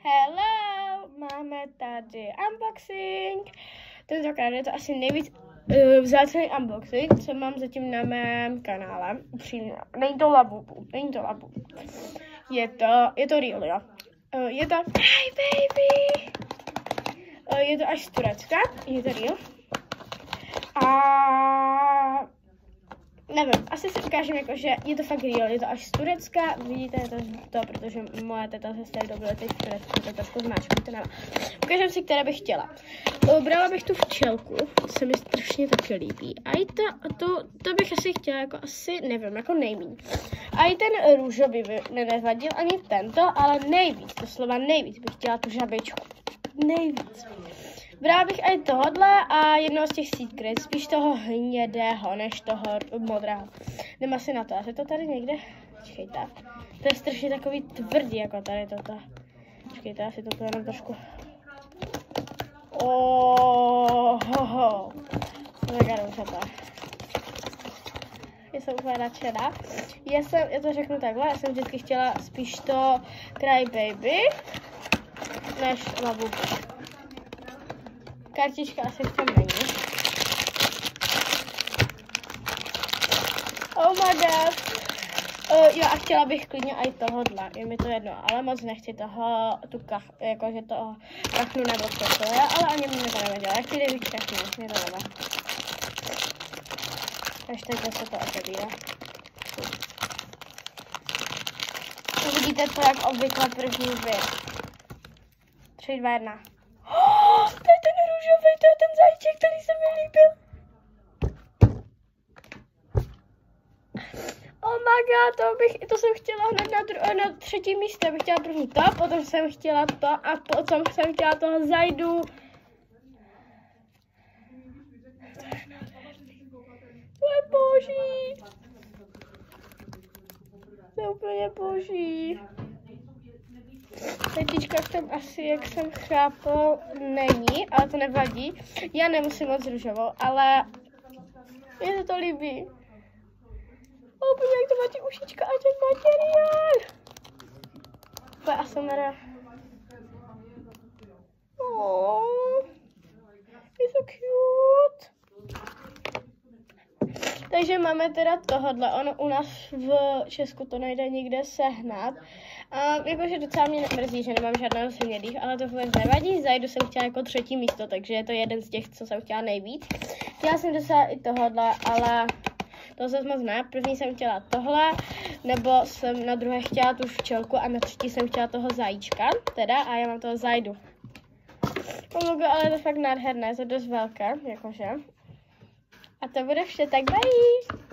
Hello, máme tady unboxing. Tentokrát je to asi nejvíc vzácný unboxing, co mám zatím na mém kanále. Upřímně, není to labubu. Je to real, jo. Je to, hey baby! Je to až z Turecka, je to real. A nevím, asi si ukážem, jako, že je to fakt real, je to až z Turecka, vidíte to, protože moje teta se tady dobila teď v Turecku, to trošku zmáčku, to nevím. Ukážem si, které bych chtěla. Brala bych tu včelku, se mi strašně taky líbí. A i to bych asi chtěla, jako asi, nevím, jako nejmíň. A i ten růžový by mě nevadil, ani tento, ale nejvíc, doslova nejvíc bych chtěla tu žabičku. Nejvíc. Brala bych i tohodle a jednoho z těch secret, spíš toho hnědého, než toho modrého. Jdem asi na to, asi to tady někde, počkejte, to je strašně takový tvrdý, jako tady toto. Počkejte, asi toto jenom trošku. Zagaduju se to. Jsem úplně nadšená. Já to řeknu takhle, já jsem vždycky chtěla spíš to Cry Baby, než Labubu. Kartička asi v tom není. Oh my god. Jo, a chtěla bych klidně i tohodle, je mi to jedno, ale moc nechci jakože toho kachnu nebo co to je, ale ani mi to nevadilo. Já chci víc kachnu, mě to nevá. Až takhle se to otevírá. Uvidíte to jak obvykle první věc. 3, 2, 1. To je ten růžový, to je ten zajíček, který se mi líbil. Oh my god, to jsem chtěla hned na třetí místo. Bych chtěla první to, potom jsem chtěla to a potom jsem chtěla toho zajdu. To je boží. To je úplně boží. Tetička v tom asi, jak jsem chápal, není, ale to nevadí. Já nemusím moc růžovou, ale mně se to líbí. Úplně jak to má ty ušička a ten materiál. To je ASMR. Je to cute. Takže máme teda tohodle. Ono u nás v Česku to nejde nikde sehnat. Jakože docela mě mrzí, že nemám žádného z hnědých, ale to vůbec nevadí. Zajdu jsem chtěla jako třetí místo, takže je to jeden z těch, co jsem chtěla nejvíc. Chtěla jsem docela i tohodle, ale to zase moc ne. První jsem chtěla tohle, nebo jsem na druhé chtěla tu včelku a na třetí jsem chtěla toho zajíčka, teda, a já mám toho zajdu. Ale je to fakt nádherné, je to dost velké, jakože. A to bude vše, tak bye!